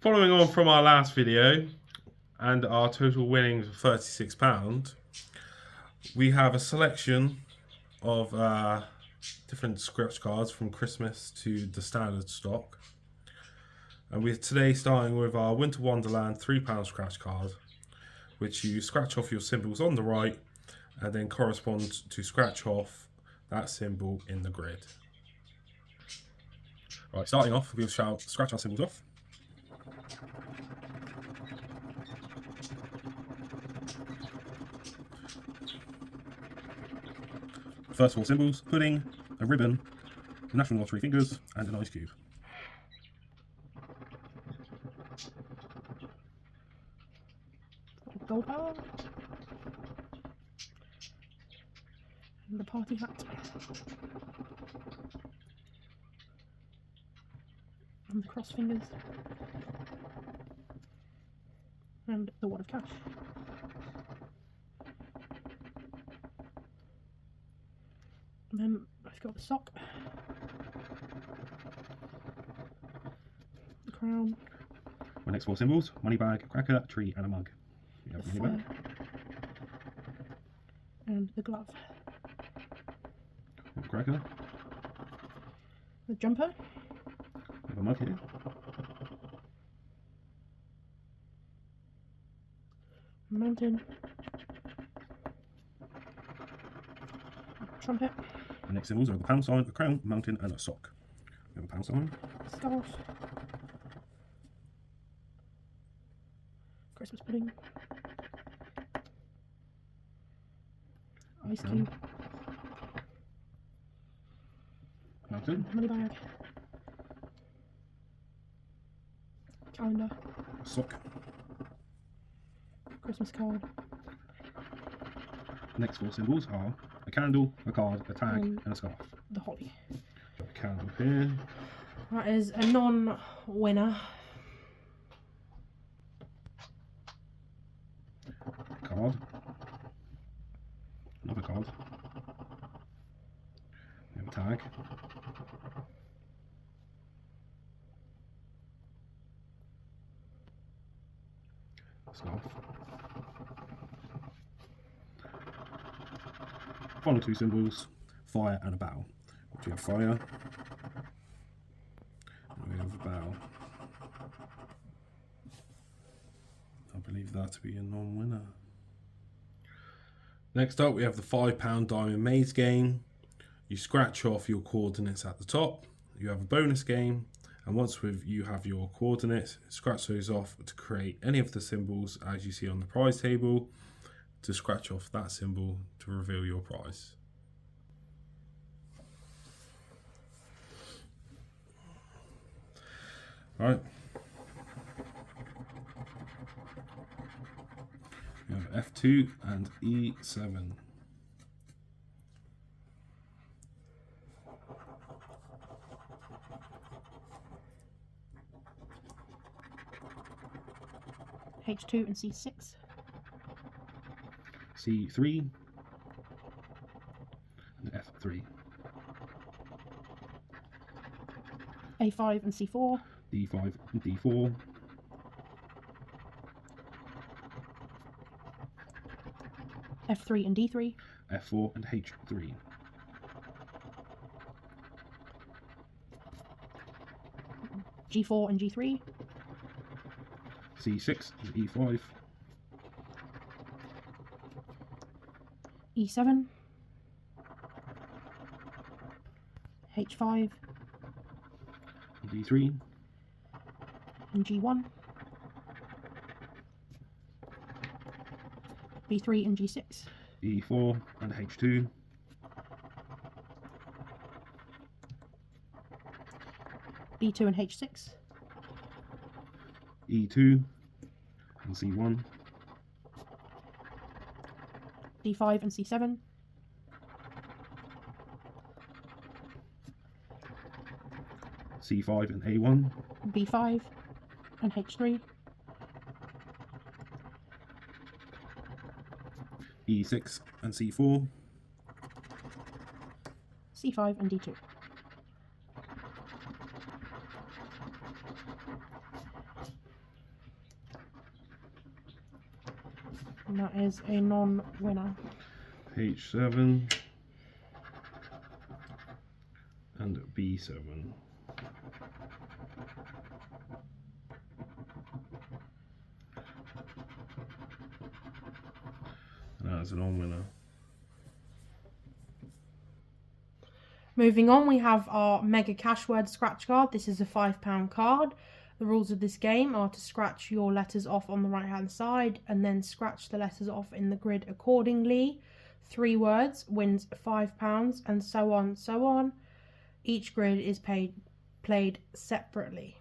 Following on from our last video and our total winnings of £36, we have a selection of different scratch cards from Christmas to the standard stock. And we're today starting with our Winter Wonderland £3 scratch card, which you scratch off your symbols on the right and then corresponds to scratch off that symbol in the grid. Right, starting off, we shall scratch our symbols off. First four symbols: pudding, a ribbon, the National Lottery fingers, and an ice cube. Gold bar. And the party hat. And the cross fingers. And the wad of cash. And then I've got the sock. The crown. My next four symbols: money bag, cracker, tree, and a mug. You have The money bag. And the glove. The cracker. The jumper. We have a mug here. Mountain. Trumpet. The next symbols are the pound sign, a crown, mountain, and a sock. We have a pound sign. Scarf. Christmas pudding. Ice cube. Mountain. Money bag. Calendar. Sock. Christmas card. The next four symbols are a candle, a card, a tag, and a scarf. The holly. Got a candle here. That is a non-winner. Card. Another card. We have a tag. Scarf. Final two symbols: fire and a bow. We have fire. And we have a bow. I believe that to be a non-winner. Next up, we have the £5 diamond maze game. You scratch off your coordinates at the top. You have a bonus game, and once you have your coordinates, scratch those off to create any of the symbols as you see on the prize table, to scratch off that symbol to reveal your prize. Right. We have F2 and E7. H2 and C6. C3 and F3. A5 and C4. D5 and D4. F3 and D3. F4 and H3. G4 and G3. C6 and E5. E7. H5 and D3. and G1. B3 and G6. E4 and H2. B2 and H6. E2 and C1. D5 and C7. C5 and A1. B5 and H3. E6 and C4. C5 and D2. And that is a non-winner. H7 and B7. And that is a non-winner. Moving on, we have our Mega Cash Word scratch card. This is a £5 card. The rules of this game are to scratch your letters off on the right hand side and then scratch the letters off in the grid accordingly. 3 words wins £5 and so on, so on. Each grid is played separately.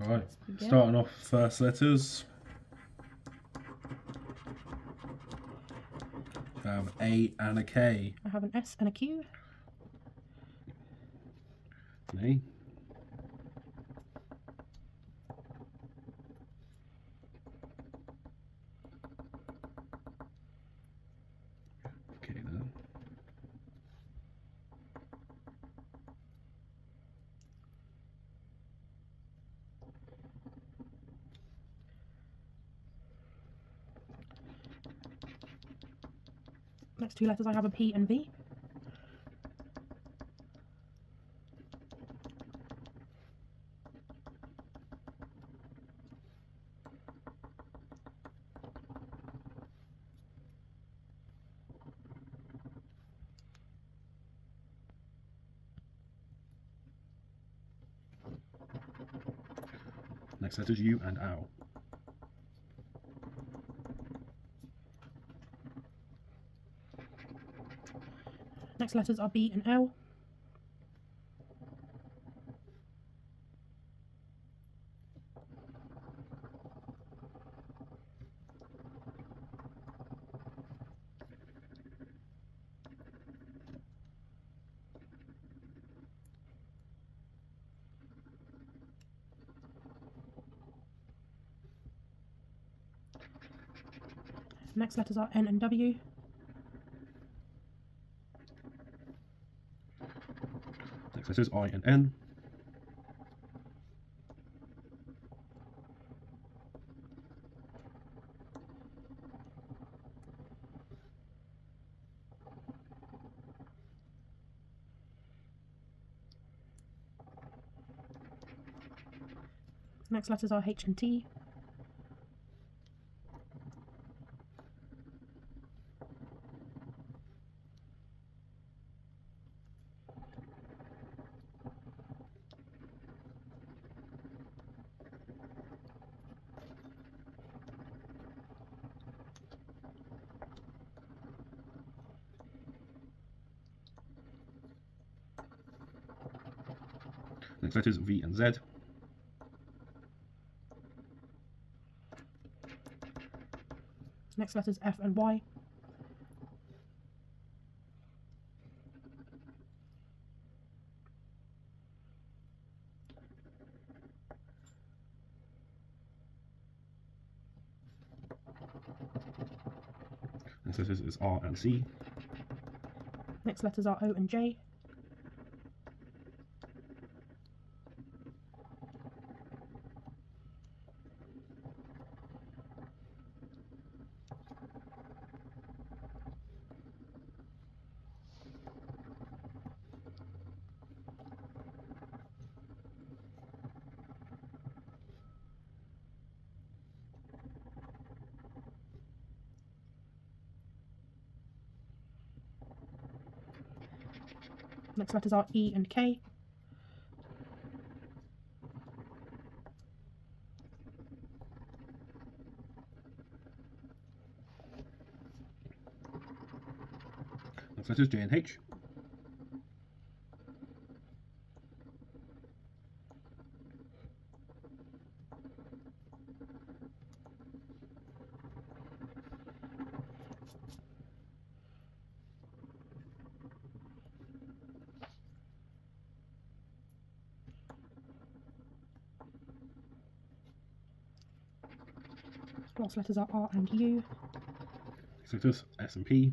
Right, starting off first letters. I have A and a K. I have an S and a Q. An A. Okay then. Next 2 letters I have a P and V. Next letters U and OW. Next letters are B and L. Next letters are N and W. Next letters I and N. Next letters are H and T. Next letters V and Z. Next letters F and Y. Next letters is R and C. Next letters are O and J. Next letters are E and K. Next letters J and H. Last letters are R and U. Success, S&P.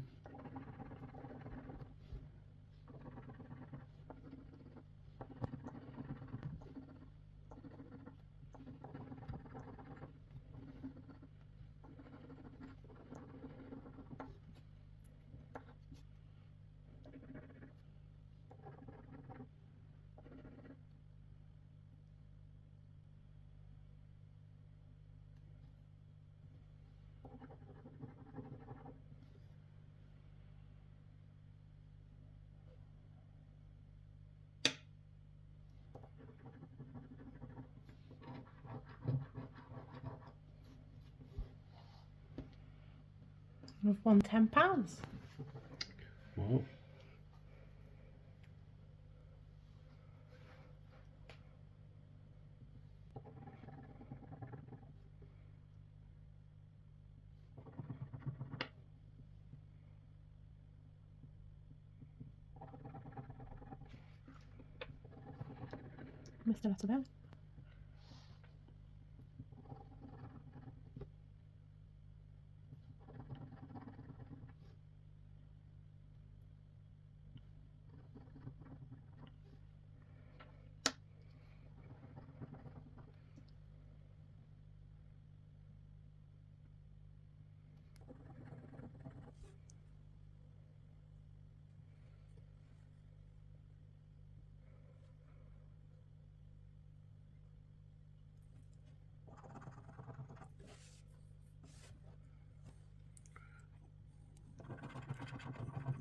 We've won £10. Wow. Missed a letter there.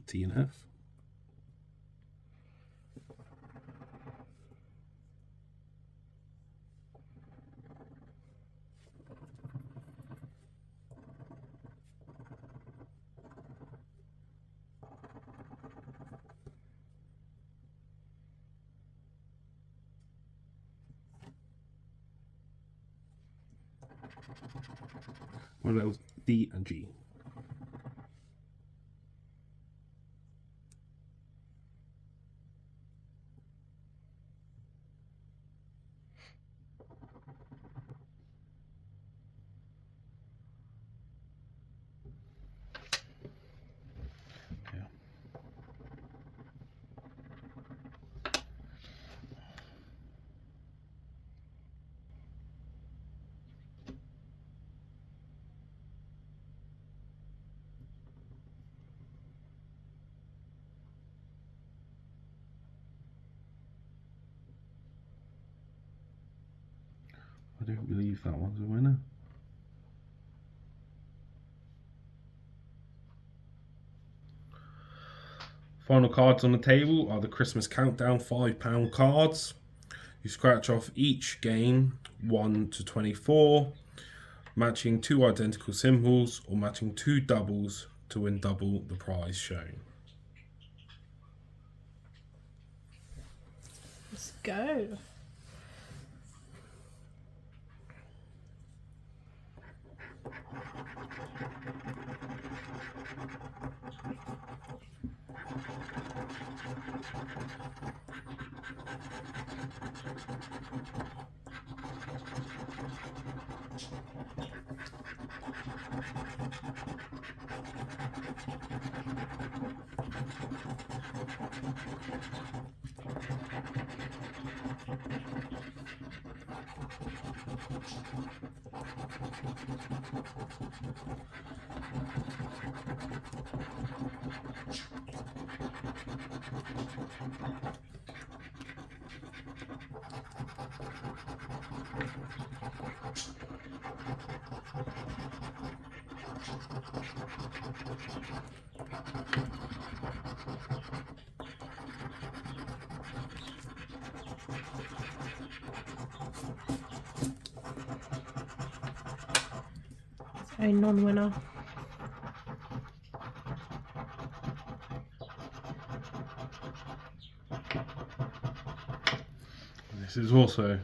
T and F. What about D and G? I don't believe that one's a winner. Final cards on the table are the Christmas Countdown £5 cards. You scratch off each game 1 to 24, matching 2 identical symbols or matching 2 doubles to win double the prize shown. Let's go. A non-winner. This is also